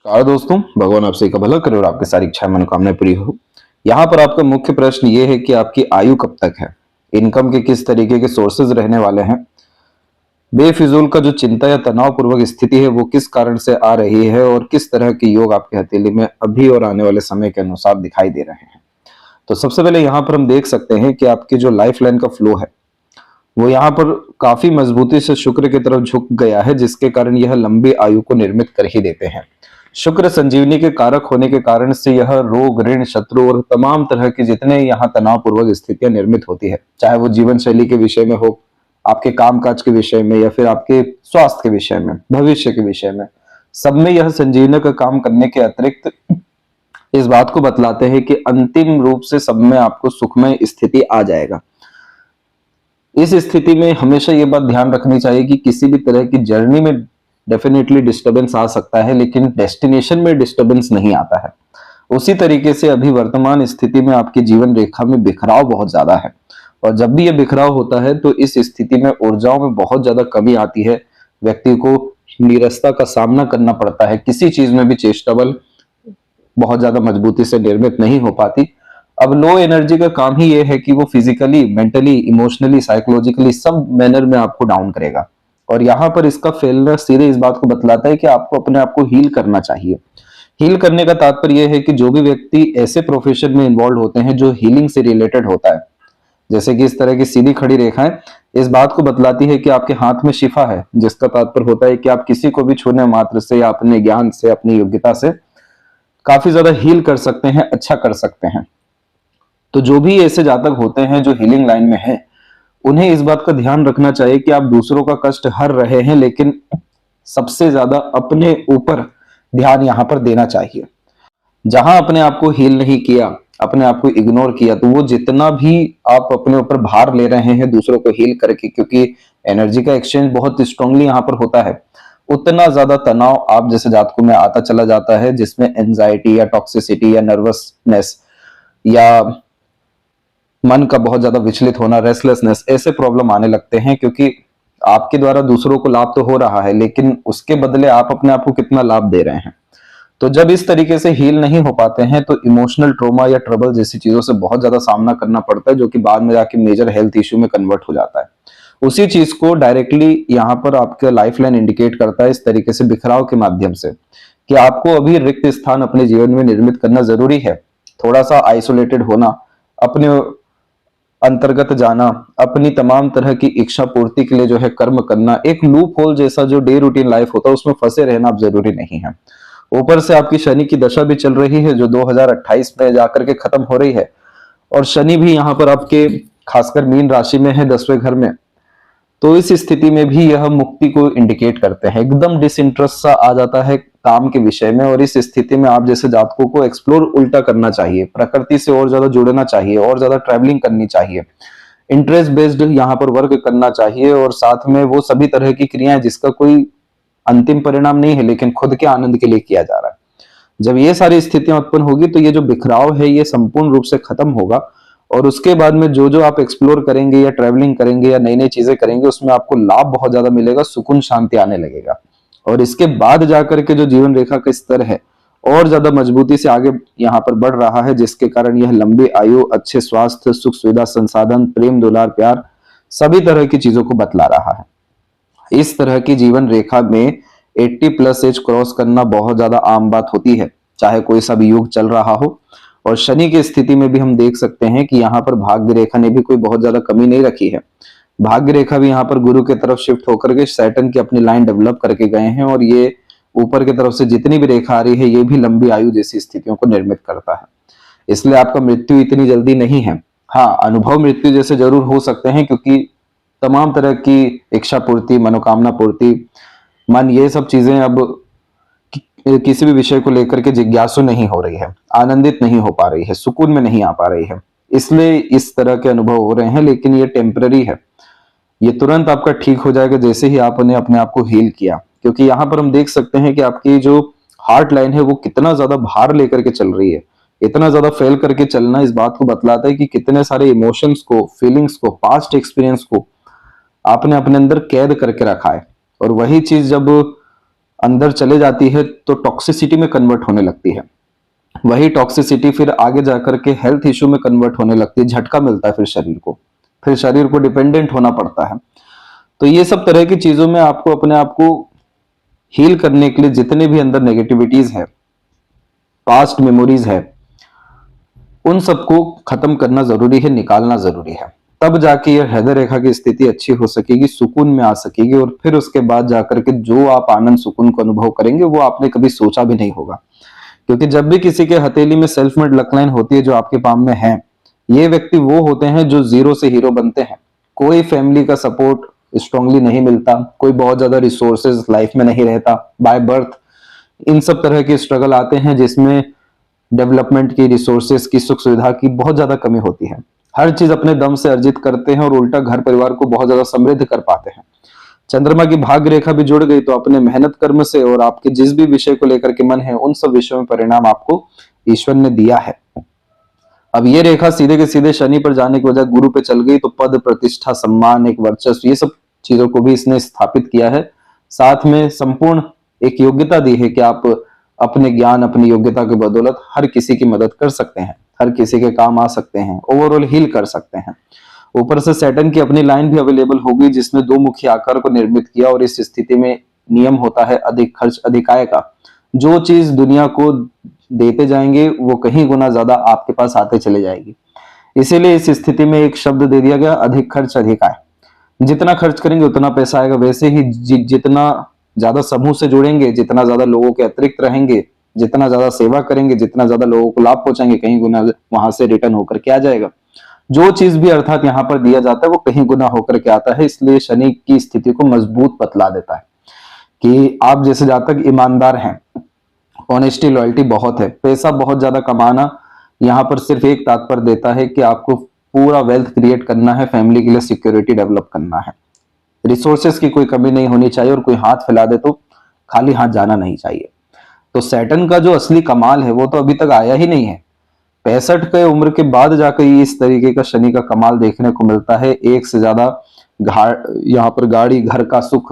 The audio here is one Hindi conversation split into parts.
नमस्कार दोस्तों, भगवान आप सभी का भला करे और आपकी सारी इच्छाएं मनोकामनाएं पूरी हो। यहाँ पर आपका मुख्य प्रश्न ये है कि आपकी आयु कब तक है, इनकम के किस तरीके के सोर्सेज रहने वाले हैं, बेफिजूल का जो चिंता या तनाव पूर्वक स्थिति है वो किस कारण से आ रही है और किस तरह के योग आपके हथेली में अभी और आने वाले समय के अनुसार दिखाई दे रहे हैं। तो सबसे पहले यहाँ पर हम देख सकते हैं कि आपकी जो लाइफ लाइन का फ्लो है वो यहाँ पर काफी मजबूती से शुक्र की तरफ झुक गया है, जिसके कारण यह लंबी आयु को निर्मित कर ही देते हैं। शुक्र संजीवनी के कारक होने के कारण से यह रोग, ऋण, शत्रु और तमाम तरह की जितने यहाँ तनावपूर्वक स्थितियां निर्मित होती है, चाहे वो जीवन शैली के विषय में हो, आपके कामकाज के विषय में या फिर आपके स्वास्थ्य के विषय में, भविष्य के विषय में, सब में यह संजीवनी का काम करने के अतिरिक्त इस बात को बतलाते हैं कि अंतिम रूप से सब में आपको सुखमय स्थिति आ जाएगा। इस स्थिति में हमेशा ये बात ध्यान रखनी चाहिए कि किसी भी तरह की जर्नी में डेफिनेटली डिस्टरबेंस आ सकता है, लेकिन डेस्टिनेशन में डिस्टरबेंस नहीं आता है। उसी तरीके से अभी वर्तमान स्थिति में आपकी जीवन रेखा में बिखराव बहुत ज्यादा है, और जब भी ये बिखराव होता है तो इस स्थिति में ऊर्जाओं में बहुत ज्यादा कमी आती है। व्यक्ति को नीरसता का सामना करना पड़ता है, किसी चीज में भी चेष्टा बल बहुत ज्यादा मजबूती से निर्मित नहीं हो पाती। अब लो एनर्जी का काम ही ये है कि वो फिजिकली, मेंटली, इमोशनली, साइकोलॉजिकली सब मैनर में आपको डाउन करेगा। और यहाँ पर इसका फेलना सीधे इस बात को बतलाता है कि आपको अपने आप को हील करना चाहिए। हील करने का तात्पर्य यह है कि जो भी व्यक्ति ऐसे प्रोफेशन में इन्वॉल्व होते हैं जो हीलिंग से रिलेटेड होता है, जैसे कि इस तरह की सीधी खड़ी रेखाएं इस बात को बतलाती है कि आपके हाथ में शिफा है, जिसका तात्पर्य होता है कि आप किसी को भी छूने मात्र से या अपने ज्ञान से, अपनी योग्यता से काफी ज्यादा हील कर सकते हैं, अच्छा कर सकते हैं। तो जो भी ऐसे जातक होते हैं जो हीलिंग लाइन में है, उन्हें इस बात का ध्यान रखना चाहिए कि आप दूसरों का कष्ट हर रहे हैं, लेकिन सबसे ज्यादा अपने ऊपर ध्यान यहां पर देना चाहिए। जहां अपने आप को हील नहीं किया, अपने आप को इग्नोर किया, तो वो जितना भी आप अपने ऊपर भार ले रहे हैं दूसरों को हील करके, क्योंकि एनर्जी का एक्सचेंज बहुत स्ट्रांगली यहां पर होता है, उतना ज्यादा तनाव आप जैसे जातकों में आता चला जाता है, जिसमें एंजाइटी या टॉक्सिसिटी या नर्वसनेस या मन का बहुत ज्यादा विचलित होना, रेस्टलेसनेस, ऐसे प्रॉब्लम आने लगते हैं। क्योंकि आपके द्वारा दूसरों को लाभ तो हो रहा है, लेकिन उसके बदले आप अपने आप को कितना लाभ दे रहे हैं। तो जब इस तरीके से हील नहीं हो पाते हैं तो इमोशनल ट्रॉमा या ट्रबल जैसी चीजों से बहुत ज्यादा सामना करना पड़ता है, जो कि बाद में जाके मेजर हेल्थ इश्यू में कन्वर्ट हो जाता है। उसी चीज को डायरेक्टली यहाँ पर आपका लाइफ लाइन इंडिकेट करता है इस तरीके से बिखराव के माध्यम से, कि आपको अभी रिक्त स्थान अपने जीवन में निर्मित करना जरूरी है। थोड़ा सा आइसोलेटेड होना, अपने अंतर्गत जाना, अपनी तमाम तरह की इच्छा पूर्ति के लिए जो है कर्म करना, एक लूप होल जैसा जो डे रूटीन लाइफ होता है उसमें फंसे रहना अब जरूरी नहीं है। ऊपर से आपकी शनि की दशा भी चल रही है जो 2028 में जाकर के खत्म हो रही है, और शनि भी यहाँ पर आपके खासकर मीन राशि में है, 10वें घर में। तो इस स्थिति में भी यह मुक्ति को इंडिकेट करते हैं। एकदम डिसइंटरेस्ट सा आ जाता है काम के विषय में, और इस स्थिति में आप जैसे जातकों को एक्सप्लोर उल्टा करना चाहिए, प्रकृति से और ज्यादा जुड़ना चाहिए, और ज्यादा ट्रैवलिंग करनी चाहिए, इंटरेस्ट बेस्ड यहाँ पर वर्क करना चाहिए, और साथ में वो सभी तरह की क्रियाएं जिसका कोई अंतिम परिणाम नहीं है लेकिन खुद के आनंद के लिए किया जा रहा है। जब ये सारी स्थितियां उत्पन्न होगी तो ये जो बिखराव है ये संपूर्ण रूप से खत्म होगा, और उसके बाद में जो जो आप एक्सप्लोर करेंगे या ट्रैवलिंग करेंगे या नई नई चीजें करेंगे उसमें आपको लाभ बहुत ज्यादा मिलेगा, सुकून शांति आने लगेगा। और इसके बाद जाकर के जो जीवन रेखा का स्तर है और ज्यादा मजबूती से आगे यहाँ पर बढ़ रहा है, जिसके कारण यह लंबी आयु, अच्छे स्वास्थ्य, सुख सुविधा, संसाधन, प्रेम, दुलार, प्यार, सभी तरह की चीजों को बतला रहा है। इस तरह की जीवन रेखा में 80 प्लस एज क्रॉस करना बहुत ज्यादा आम बात होती है, चाहे कोई सा भी युग चल रहा हो। और शनि की स्थिति में भी हम देख सकते हैं कि यहाँ पर भाग्य रेखा ने भी कोई बहुत ज्यादा कमी नहीं रखी है। भाग्य रेखा भी यहाँ पर गुरु की तरफ शिफ्ट होकर के सैटर्न की अपनी लाइन डेवलप करके गए हैं, और ये ऊपर की तरफ से जितनी भी रेखा आ रही है ये भी लंबी आयु जैसी स्थितियों को निर्मित करता है। इसलिए आपका मृत्यु इतनी जल्दी नहीं है। हाँ, अनुभव मृत्यु जैसे जरूर हो सकते हैं, क्योंकि तमाम तरह की इच्छा पूर्ति, मनोकामना पूर्ति, मन, ये सब चीजें अब किसी भी विषय को लेकर के जिज्ञासु नहीं हो रही है, आनंदित नहीं हो पा रही है, सुकून में नहीं आ पा रही है, इसलिए इस तरह के अनुभव हो रहे हैं। लेकिन ये टेम्पररी है, ये तुरंत आपका ठीक हो जाएगा जैसे ही आपने अपने आप को हील किया। क्योंकि यहाँ पर हम देख सकते हैं कि आपकी जो हार्ट लाइन है वो कितना ज्यादा भार लेकर के चल रही है। इतना ज्यादा फेल करके चलना इस बात को बतलाता है कि कितने सारे इमोशंस को, फीलिंग्स को, पास्ट एक्सपीरियंस को आपने अपने अंदर कैद करके रखा है। और वही चीज जब अंदर चले जाती है तो टॉक्सिसिटी में कन्वर्ट होने लगती है। वही टॉक्सिसिटी फिर आगे जाकर के हेल्थ इश्यू में कन्वर्ट होने लगती है, झटका मिलता है फिर शरीर को डिपेंडेंट होना पड़ता है। तो ये सब तरह की चीजों में आपको अपने आप को हील करने के लिए जितने भी अंदर नेगेटिविटीज है, पास्ट मेमोरीज है, उन सबको खत्म करना जरूरी है, निकालना जरूरी है। तब जाके ये हृदय रेखा की स्थिति अच्छी हो सकेगी, सुकून में आ सकेगी, और फिर उसके बाद जाकर के जो आप आनंद सुकून को अनुभव करेंगे वो आपने कभी सोचा भी नहीं होगा। क्योंकि जब भी किसी के हथेली में सेल्फ मेड लक लाइन होती है जो आपके पाम में है, ये व्यक्ति वो होते हैं जो जीरो से हीरो बनते हैं। कोई फैमिली का सपोर्ट स्ट्रांगली नहीं मिलता, कोई बहुत ज्यादा रिसोर्सेज लाइफ में नहीं रहता बाय बर्थ। इन सब तरह के स्ट्रगल आते हैं जिसमें डेवलपमेंट की, रिसोर्सेज की, सुख सुविधा की बहुत ज्यादा कमी होती है। हर चीज अपने दम से अर्जित करते हैं और उल्टा घर परिवार को बहुत ज्यादा समृद्ध कर पाते हैं। चंद्रमा की भाग्य रेखा भी जुड़ गई तो अपने मेहनत कर्म से और आपके जिस भी विषय को लेकर के मन है उन सब विषयों में परिणाम आपको ईश्वर ने दिया है। अब ये रेखा सीधे के सीधे शनि पर जाने की वजह गुरु पे चल गई तो पद, प्रतिष्ठा, सम्मान, एक वर्चस्व, ये सब चीजों को भी इसने स्थापित किया है। साथ में संपूर्ण एक योग्यता दी है कि आप अपने ज्ञान, अपनी योग्यता की बदौलत हर किसी की मदद कर सकते हैं, हर किसी के काम आ सकते हैं, ओवरऑल हील कर सकते हैं। ऊपर से सैटर्न की अपनी लाइन भी अवेलेबल होगी जिसने दो मुखी आकार को निर्मित किया, और इस स्थिति में नियम होता है अधिक खर्च अधिक आय का। जो चीज दुनिया को देते जाएंगे वो कहीं गुना ज्यादा आपके पास आते चले जाएगी। इसीलिए इस स्थिति में एक शब्द दे दिया गया, अधिक खर्च अधिक आय। जितना खर्च करेंगे उतना पैसा आएगा। वैसे ही जितना ज्यादा समूह से जुड़ेंगे, जितना ज्यादा लोगों के अतिरिक्त रहेंगे, जितना ज्यादा सेवा करेंगे, जितना ज्यादा लोगों को लाभ पहुंचाएंगे, कहीं गुना वहां से रिटर्न होकर के आ जाएगा। जो चीज भी अर्थात यहाँ पर दिया जाता है वो कहीं गुना होकर के आता है। इसलिए शनि की स्थिति को मजबूत बतला देता है कि आप जैसे जातक ईमानदार हैं, ऑनेस्टी, लॉयल्टी बहुत है, पैसा बहुत ज्यादा कमाना यहाँ पर सिर्फ एक तात्पर्य देता है कि आपको पूरा वेल्थ क्रिएट करना है, फैमिली के लिए सिक्योरिटी डेवलप करना है। रिसोर्सेस की कोई कमी नहीं होनी चाहिए और कोई हाथ फैला दे तो खाली हाथ जाना नहीं चाहिए। तो सैटर्न का जो असली कमाल है वो तो अभी तक आया ही नहीं है। 65 के उम्र के बाद जाकर इस तरीके का शनि का कमाल देखने को मिलता है। एक से ज्यादा यहाँ पर गाड़ी, घर का सुख,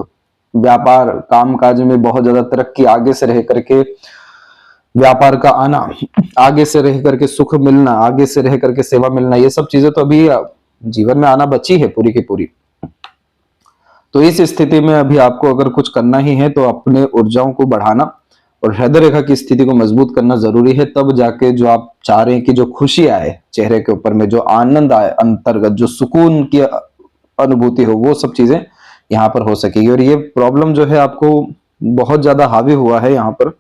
व्यापार, काम काज में बहुत ज्यादा तरक्की, आगे से रह करके व्यापार का आना, आगे से रह करके सुख मिलना, आगे से रह करके सेवा मिलना, ये सब चीजें तो अभी जीवन में आना बची है पूरी की पूरी। तो इस स्थिति में अभी आपको अगर कुछ करना ही है तो अपने ऊर्जाओं को बढ़ाना और हृदय रेखा की स्थिति को मजबूत करना जरूरी है। तब जाके जो आप चाह रहे हैं कि जो खुशी आए चेहरे के ऊपर में, जो आनंद आए अंतर्गत, जो सुकून की अनुभूति हो, वो सब चीजें यहाँ पर हो सकेगी। और ये प्रॉब्लम जो है आपको बहुत ज्यादा हावी हुआ है यहाँ पर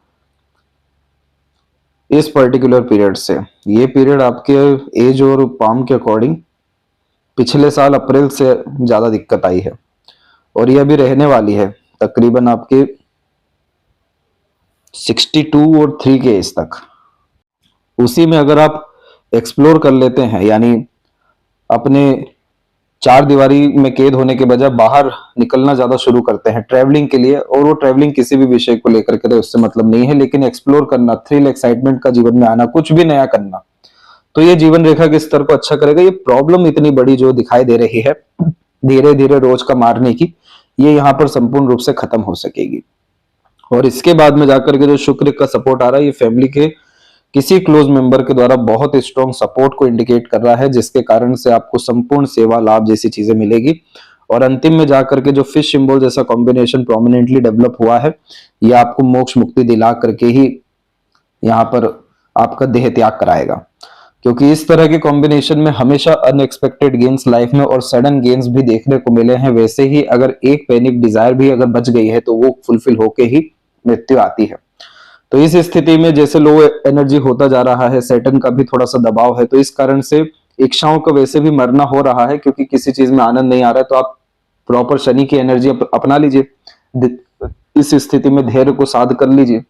इस पर्टिकुलर पीरियड से। ये पीरियड आपके एज और पाम के अकॉर्डिंग पिछले साल अप्रैल से ज्यादा दिक्कत आई है और ये अभी रहने वाली है तकरीबन आपके 62 और 3 के एज तक। उसी में अगर आप एक्सप्लोर कर लेते हैं, यानी अपने चार दीवारी में कैद होने के बजाय बाहर निकलना ज्यादा शुरू करते हैं ट्रैवलिंग के लिए, और वो ट्रैवलिंग किसी भी विषय को लेकर के उससे मतलब नहीं है, लेकिन एक्सप्लोर करना, थ्रिल, एक्साइटमेंट का जीवन में आना, कुछ भी नया करना, तो ये जीवन रेखा के स्तर को अच्छा करेगा। ये प्रॉब्लम इतनी बड़ी जो दिखाई दे रही है धीरे धीरे रोज का मारने की, ये यहाँ पर संपूर्ण रूप से खत्म हो सकेगी। और इसके बाद में जाकर के जो शुक्र का सपोर्ट आ रहा है, ये फैमिली के किसी क्लोज मेंबर के द्वारा बहुत स्ट्रॉन्ग सपोर्ट को इंडिकेट कर रहा है, जिसके कारण से आपको संपूर्ण सेवा लाभ जैसी चीजें मिलेगी। और अंतिम में जाकर के जो फिश सिंबल जैसा कॉम्बिनेशन प्रोमिनेंटली डेवलप हुआ है, ये आपको मोक्ष मुक्ति दिला करके ही यहाँ पर आपका देह त्याग कराएगा। क्योंकि इस तरह के कॉम्बिनेशन में हमेशा अनएक्सपेक्टेड गेन्स लाइफ में और सडन गेन्स भी देखने को मिले हैं। वैसे ही अगर एक पैनिक डिजायर भी अगर बच गई है तो वो फुलफिल होके ही मृत्यु आती है। तो इस स्थिति में जैसे लो एनर्जी होता जा रहा है, सैटर्न का भी थोड़ा सा दबाव है, तो इस कारण से इच्छाओं का वैसे भी मरना हो रहा है, क्योंकि किसी चीज में आनंद नहीं आ रहा है। तो आप प्रॉपर शनि की एनर्जी अपना लीजिए, इस स्थिति में धैर्य को साध कर लीजिए,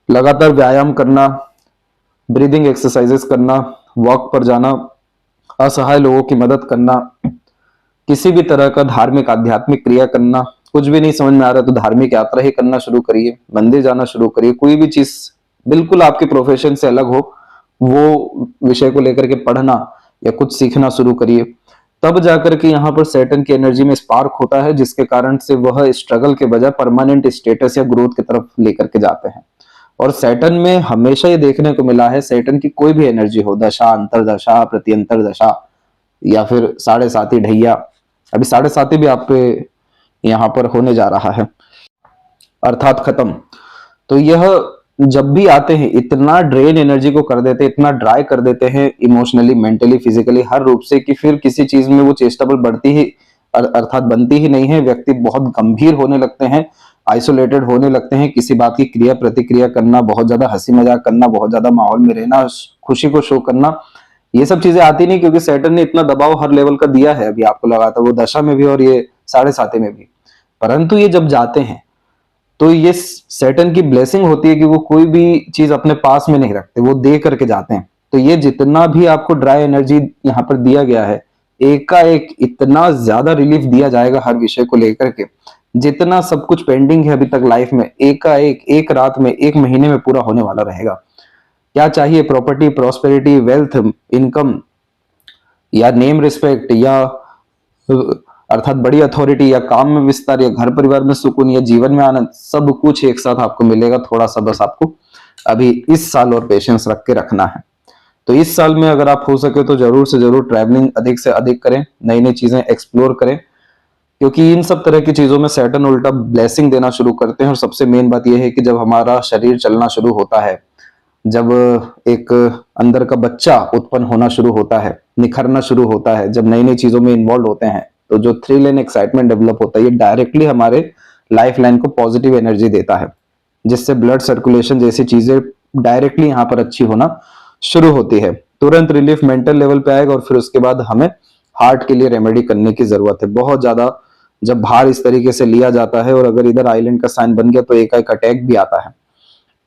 लगातार व्यायाम करना, ब्रीदिंग एक्सरसाइजेस करना, वॉक पर जाना, असहाय लोगों की मदद करना, किसी भी तरह का धार्मिक आध्यात्मिक क्रिया करना। कुछ भी नहीं समझ में आ रहा तो धार्मिक यात्रा ही करना शुरू करिए, मंदिर जाना शुरू करिए, कोई भी चीज बिल्कुल आपके प्रोफेशन से अलग हो वो विषय को लेकर के पढ़ना या कुछ सीखना शुरू करिए। तब जाकर के यहाँ पर सैटर्न की एनर्जी में स्पार्क होता है, जिसके कारण से वह स्ट्रगल के बजाय परमानेंट स्टेटस या ग्रोथ की तरफ लेकर के जाते हैं। और सैटर्न में हमेशा ये देखने को मिला है, सैटर्न की कोई भी एनर्जी हो, दशा, अंतरदशा, प्रत्यंतर दशा या फिर साढ़े साती ढैया, अभी साढ़े साती भी आप पे यहाँ पर होने जा रहा है, अर्थात खत्म। तो यह जब भी आते हैं इतना ड्रेन एनर्जी को कर देते हैं, इतना ड्राई कर देते हैं इमोशनली, मेंटली, फिजिकली, हर रूप से, कि फिर किसी चीज में वो चेस्टेबल बढ़ती ही अर्थात बनती ही नहीं है। व्यक्ति बहुत गंभीर होने लगते हैं, आइसोलेटेड होने लगते हैं, किसी बात की क्रिया प्रतिक्रिया करना, बहुत ज्यादा हंसी मजाक करना, बहुत ज्यादा माहौल में रहना, खुशी को शो करना, ये सब चीजें आती नहीं, क्योंकि सैटर्न ने इतना दबाव हर लेवल का दिया है। अभी आपको लगा था वो दशा में भी और ये साढ़े साते में भी। परंतु ये जब जाते हैं तो ये सैटर्न की ब्लेसिंग होती है कि वो कोई भी चीज अपने पास में नहीं रखते, वो दे करके जाते हैं। तो ये जितना भी आपको ड्राई एनर्जी यहाँ पर दिया गया है, एकाएक इतना ज्यादा रिलीफ दिया जाएगा हर विषय को लेकर के, जितना सब कुछ पेंडिंग है अभी तक लाइफ में, एकाएक एक रात में, एक महीने में पूरा होने वाला रहेगा। क्या चाहिए? प्रॉपर्टी, प्रॉस्पेरिटी, वेल्थ, इनकम, या नेम रिस्पेक्ट, या अर्थात बड़ी अथॉरिटी, या काम में विस्तार, या घर परिवार में सुकून, या जीवन में आनंद, सब कुछ एक साथ आपको मिलेगा। थोड़ा सा बस आपको अभी इस साल और पेशेंस रख के रखना है। तो इस साल में अगर आप हो सके तो जरूर से जरूर ट्रैवलिंग अधिक से अधिक करें, नई नई चीजें एक्सप्लोर करें, क्योंकि इन सब तरह की चीजों में सैटर्न उल्टा ब्लेसिंग देना शुरू करते हैं। और सबसे मेन बात यह है कि जब हमारा शरीर चलना शुरू होता है, जब एक अंदर का बच्चा उत्पन्न होना शुरू होता है, निखरना शुरू होता है, जब नई नई चीजों में इन्वॉल्व होते हैं, तो जो थ्रिल एंड एक्साइटमेंट डेवलप होता है, ये डायरेक्टली हमारे लाइफ लाइन को पॉजिटिव एनर्जी देता है, जिससे ब्लड सर्कुलेशन जैसी चीजें डायरेक्टली यहाँ पर अच्छी होना शुरू होती है। तुरंत रिलीफ मेंटल लेवल पे आएगा, और फिर उसके बाद हमें हार्ट के लिए रेमेडी करने की जरूरत है। बहुत ज्यादा जब भार इस तरीके से लिया जाता है और अगर इधर आइलैंड का साइन बन गया तो एक अटैक भी आता है।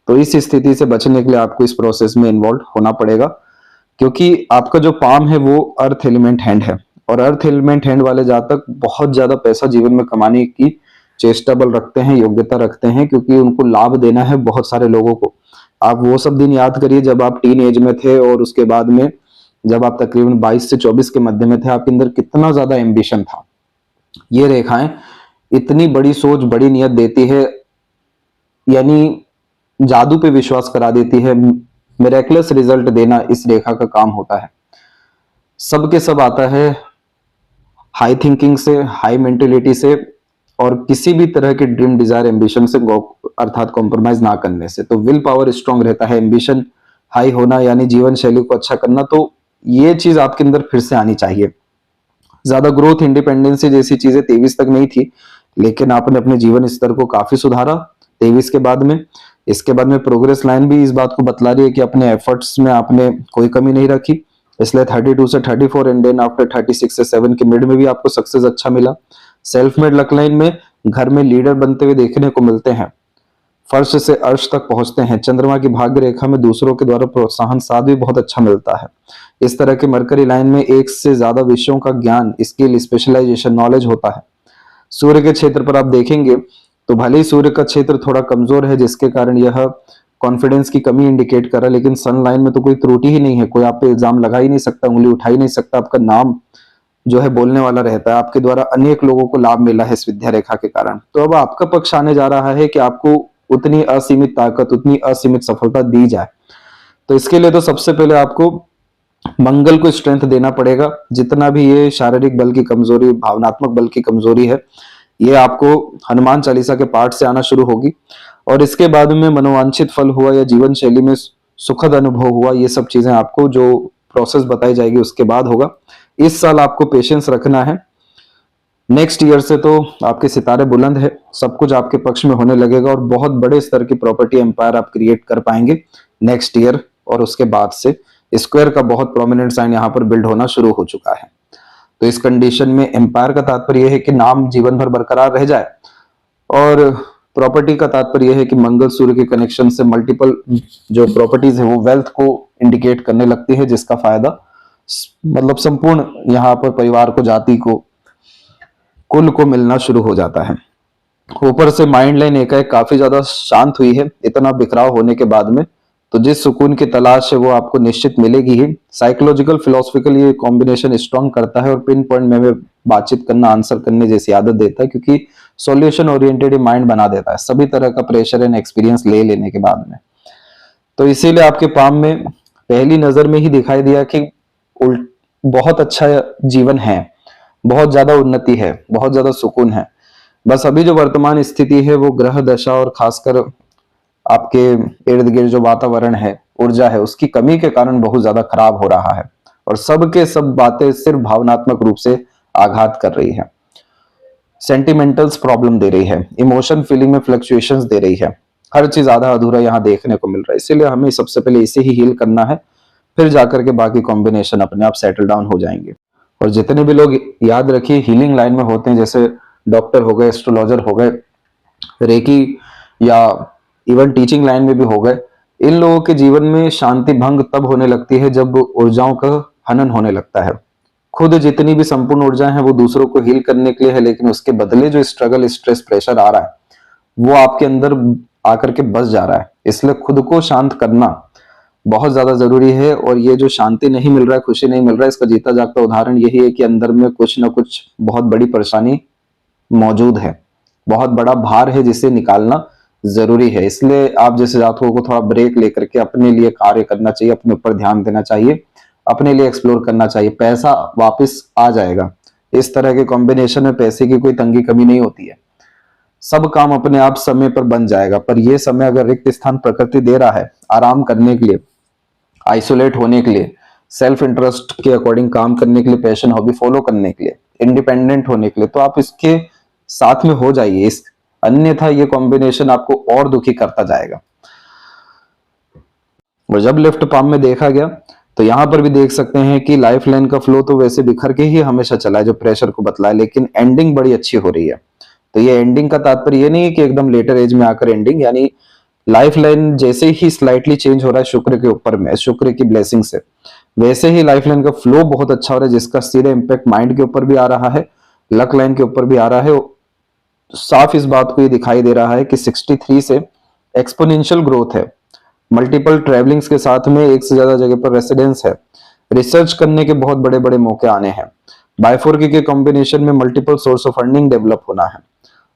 तो इस स्थिति से बचने के लिए आपको इस प्रोसेस में इन्वॉल्व होना पड़ेगा, क्योंकि आपका जो पाम है वो अर्थ एलिमेंट हैंड है, और अर्थ एलिमेंट हैंड वाले जातक बहुत ज्यादा पैसा जीवन में कमाने की चेष्टा बल रखते हैं, योग्यता रखते हैं, क्योंकि उनको लाभ देना है बहुत सारे लोगों को। आप वो सब दिन याद करिए जब आप टीन एज में थे, और उसके बाद में जब आप तकरीबन 22 से 24 के मध्य में थे, आपके अंदर कितना ज्यादा एम्बिशन था। ये रेखाएं इतनी बड़ी सोच, बड़ी नियत देती है, यानी जादू पे विश्वास करा देती है। मिरेकलस रिजल्ट देना इस रेखा का काम होता है। सबके सब आता है हाई थिंकिंग से, हाई मेंटेलिटी से, और किसी भी तरह के ड्रीम, डिजायर, एम्बिशन से अर्थात कॉम्प्रोमाइज ना करने से। तो विल पावर स्ट्रांग रहता है, एम्बिशन हाई होना, यानी जीवन शैली को अच्छा करना। तो ये चीज आपके अंदर फिर से आनी चाहिए। ज्यादा ग्रोथ, इंडिपेंडेंसी जैसी चीजें 23 तक नहीं थी, लेकिन आपने अपने जीवन स्तर को काफी सुधारा 23 के बाद में। इसके बाद में प्रोग्रेस लाइन भी इस बात को बतला रही है कि अपने एफर्ट्स में आपने कोई कमी नहीं रखी, इसलिए 32 से 34 एंड देन आफ्टर 36 से 7 के मिड में भी आपको सक्सेस अच्छा मिला। सेल्फ मेड लक लाइन में घर में लीडर बनते हुए देखने को मिलते हैं, फर्श से अर्श तक पहुंचते हैं। चंद्रमा की भाग्य रेखा में दूसरों के द्वारा प्रोत्साहन साथ भी बहुत अच्छा मिलता है। इस तरह के मरकरी लाइन में एक से ज्यादा विषयों का ज्ञान, स्किल, स्पेशलाइजेशन, नॉलेज होता है। सूर्य के क्षेत्र पर आप देखेंगे तो भले ही सूर्य का क्षेत्र थोड़ा कमजोर है, जिसके कारण यह कॉन्फिडेंस की कमी इंडिकेट कर रहा है, लेकिन सन लाइन में तो कोई त्रुटि ही नहीं है, कोई आप पे इल्जाम लगा ही नहीं सकता, उंगली उठा ही नहीं सकता। आपका नाम जो है बोलने वाला रहता है, आपके द्वारा अनेक लोगों को लाभ मिला है इस विद्या रेखा के कारण। तो अब आपका पक्ष आने जा रहा है कि आपको उतनी असीमित ताकत, उतनी असीमित सफलता दी जाए। तो इसके लिए तो सबसे पहले आपको मंगल को स्ट्रेंथ देना पड़ेगा। जितना भी ये शारीरिक बल की कमजोरी, भावनात्मक बल की कमजोरी है, ये आपको हनुमान चालीसा के पाठ से आना शुरू होगी। और इसके बाद में मनोवांछित फल हुआ या जीवन शैली में सुखद अनुभव हुआ, ये सब चीजें आपको जो प्रोसेस बताई जाएगी उसके बाद होगा। इस साल आपको पेशेंस रखना है। नेक्स्ट ईयर से तो आपके सितारे बुलंद है, सब कुछ आपके पक्ष में होने लगेगा, और बहुत बड़े स्तर की प्रॉपर्टी एम्पायर आप क्रिएट कर पाएंगे नेक्स्ट ईयर। और उसके बाद से स्क्वायर का बहुत प्रोमिनेंट साइन यहाँ पर बिल्ड होना शुरू हो चुका है। तो इस कंडीशन में एम्पायर का तात्पर्य यह है कि नाम जीवन भर बरकरार रह जाए, और प्रॉपर्टी का तात्पर्य यह है कि मंगल सूर्य के कनेक्शन से मल्टीपल जो प्रॉपर्टीज है वो वेल्थ को इंडिकेट करने लगती है, जिसका फायदा मतलब संपूर्ण यहाँ पर परिवार को, जाति को, कुल को मिलना शुरू हो जाता है। ऊपर से माइंड लाइन एकाएक काफी ज्यादा शांत हुई है इतना बिखराव होने के बाद में। तो जिस सुकून की तलाश है वो आपको निश्चित मिलेगी ही। साइकोलॉजिकल फिलोसफिकल ये कॉम्बिनेशन स्ट्रॉन्ग करता है और पिन पॉइंट में बातचीत करना, आंसर करने जैसी आदत देता है, क्योंकि सॉल्यूशन ओरिएंटेड माइंड बना देता है सभी तरह का प्रेशर एंड एक्सपीरियंस ले लेने के बाद में। तो इसीलिए आपके पाम में पहली नजर में ही दिखाई दिया कि बहुत अच्छा जीवन है, बहुत ज्यादा उन्नति है, बहुत ज्यादा सुकून है। बस अभी जो वर्तमान स्थिति है वो ग्रह दशा और खासकर आपके इर्द गिर्द जो वातावरण है, ऊर्जा है, उसकी कमी के कारण बहुत ज्यादा खराब हो रहा है और सब के सब बातें सिर्फ भावनात्मक रूप से आघात कर रही है, सेंटिमेंटल्स प्रॉब्लम दे रही है, इमोशन फीलिंग में फ्लक्चुएशंस दे रही है, हर चीज आधा अधूरा यहाँ देखने को मिल रहा है। इसीलिए हमें सबसे पहले इसे ही हील करना है, फिर जाकर के बाकी कॉम्बिनेशन अपने आप सेटल डाउन हो जाएंगे। और जितने भी लोग याद रखिए हीलिंग लाइन में होते हैं, जैसे डॉक्टर हो गए, एस्ट्रोलॉजर हो गए, रेकी या इवन टीचिंग लाइन में भी हो गए, इन लोगों के जीवन में शांति भंग तब होने लगती है जब ऊर्जाओं का हनन होने लगता है। खुद जितनी भी संपूर्ण ऊर्जाएं हैं वो दूसरों को हील करने के लिए है, लेकिन उसके बदले जो स्ट्रगल, स्ट्रेस, प्रेशर आ रहा है वो आपके अंदर आकर के बस जा रहा है। इसलिए खुद को शांत करना बहुत ज्यादा जरूरी है। और ये जो शांति नहीं मिल रहा है, खुशी नहीं मिल रहा है, इसका जीता जागता उदाहरण यही है कि अंदर में कुछ ना कुछ बहुत बड़ी परेशानी मौजूद है, बहुत बड़ा भार है जिसे निकालना जरूरी है। इसलिए आप जैसे जातकों को थोड़ा ब्रेक लेकर के अपने लिए कार्य करना चाहिए, अपने ऊपर ध्यान देना चाहिए, अपने लिए एक्सप्लोर करना चाहिए। पैसा वापस आ जाएगा। इस तरह के कॉम्बिनेशन में पैसे की कोई तंगी कमी नहीं होती है, सब काम अपने आप समय पर बन जाएगा। पर यह समय अगर रिक्त स्थान प्रकृति दे रहा है आराम करने के लिए, आइसोलेट होने के लिए, सेल्फ इंटरेस्ट के अकॉर्डिंग काम करने के लिए, पैशन हॉबी फॉलो करने के लिए, इंडिपेंडेंट होने के लिए, तो आप इसके साथ में हो जाइए। इस अन्यथा ये कॉम्बिनेशन आपको और दुखी करता जाएगा। और जब लेफ्ट पाम में देखा गया तो यहां पर भी देख सकते हैं कि लाइफ लाइन का फ्लो तो वैसे बिखर के ही हमेशा चला है जो प्रेशर को बतलाए, लेकिन एंडिंग बड़ी अच्छी हो रही है। तो ये एंडिंग का तात्पर्य ये नहीं है कि एकदम लेटर एज में आकर एंडिंग, यानी लाइफ लाइन जैसे ही स्लाइटली चेंज हो रहा है शुक्र के ऊपर में, शुक्र की ब्लेसिंग से, वैसे ही लाइफ लाइन का फ्लो बहुत अच्छा हो रहा है, जिसका सीधा इंपैक्ट माइंड के ऊपर भी आ रहा है, लक लाइन के ऊपर भी आ रहा है। साफ इस बात को ये दिखाई दे रहा है कि 63 से एक्सपोनेंशियल ग्रोथ है, मल्टीपल ट्रैवलिंग्स के साथ में एक से ज्यादा जगह पर रेसिडेंस है, रिसर्च करने के बहुत बड़े बड़े मौके आने हैं, बायफोर्की के कॉम्बिनेशन में multiple source of earning develop होना है,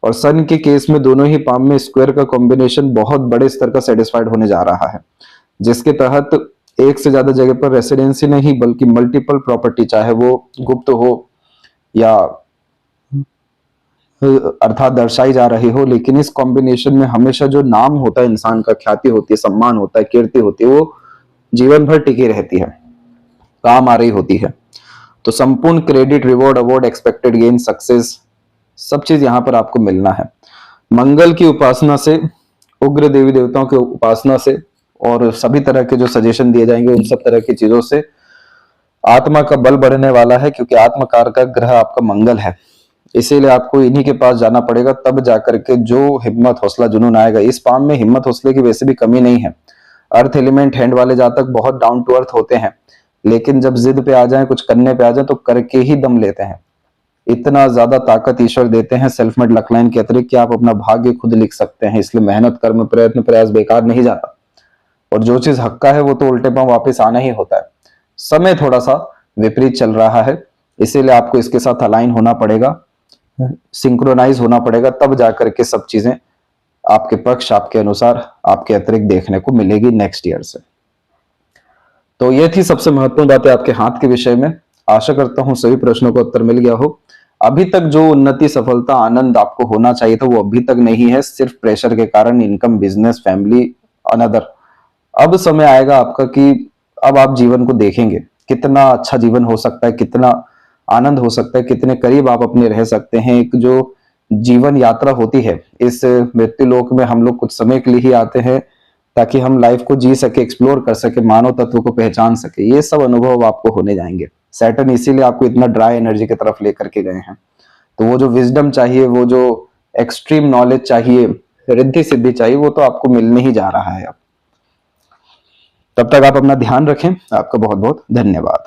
और सन के केस में दोनों ही पाम में स्क्वायर का कॉम्बिनेशन बहुत बड़े स्तर का सेटिस्फाइड होने जा रहा है, जिसके तहत एक से ज्यादा जगह पर रेसिडेंसी नहीं बल्कि मल्टीपल प्रॉपर्टी, चाहे वो गुप्त हो या अर्थात दर्शाई जा रही हो, लेकिन इस कॉम्बिनेशन में हमेशा जो नाम होता है इंसान का, ख्याति होती है, सम्मान होता है, कीर्ति होती है, वो जीवन भर टिकी रहती है, काम आ रही होती है। तो संपूर्ण credit, reward, award, expected gain, success, सब चीज यहां पर आपको मिलना है। मंगल की उपासना से, उग्र देवी देवताओं की उपासना से और सभी तरह के जो सजेशन दिए जाएंगे उन सब तरह की चीजों से आत्मा का बल बढ़ने वाला है, क्योंकि आत्मकार का ग्रह आपका मंगल है। इसीलिए आपको इन्हीं के पास जाना पड़ेगा, तब जाकर के जो हिम्मत, हौसला, जुनून आएगा। इस पाम में हिम्मत, हौसले की वैसे भी कमी नहीं है। अर्थ एलिमेंट हैंड वाले जातक बहुत डाउन टू अर्थ होते हैं, लेकिन जब जिद पे आ जाए, कुछ करने पे आ जाए, तो करके ही दम लेते हैं। इतना ज्यादा ताकत ईश्वर देते हैं सेल्फ मेड लक लाइन के अतिरिक्त कि आप अपना भाग्य खुद लिख सकते हैं। इसलिए मेहनत, कर्म, प्रयत्न, प्रयास बेकार नहीं जाता, और जो चीज हक्का है वो तो उल्टे पांव वापस आना ही होता है। समय थोड़ा सा विपरीत चल रहा है, इसीलिए आपको इसके साथ अलाइन होना पड़ेगा, सिंक्रोनाइज होना पड़ेगा, तब जाकर के सब चीजें आपके पक्ष, आपके अनुसार, आपके अतिरिक्त देखने को मिलेगी नेक्स्ट ईयर से। तो ये थी सबसे महत्वपूर्ण बातें आपके हाथ के विषय में। आशा करता हूं सभी प्रश्नों का उत्तर मिल गया हो। अभी तक जो उन्नति, सफलता, आनंद आपको होना चाहिए था वो अभी तक नहीं है, सिर्फ प्रेशर के कारण, इनकम, बिजनेस, फैमिली, अनदर। अब समय आएगा आपका कि अब आप जीवन को देखेंगे, कितना अच्छा जीवन हो सकता है, कितना आनंद हो सकता है, कितने करीब आप अपने रह सकते हैं। एक जो जीवन यात्रा होती है, इस मृत्यु लोक में हम लोग कुछ समय के लिए ही आते हैं ताकि हम लाइफ को जी सके, एक्सप्लोर कर सके, मानव तत्व को पहचान सके। ये सब अनुभव आपको होने जाएंगे। सैटर्न इसीलिए आपको इतना ड्राई एनर्जी की तरफ लेकर के गए हैं। तो वो जो विजडम चाहिए, वो जो एक्सट्रीम नॉलेज चाहिए, रिद्धि सिद्धि चाहिए, वो तो आपको मिलने ही जा रहा है अब। तब तक आप अपना ध्यान रखें। आपका बहुत बहुत धन्यवाद।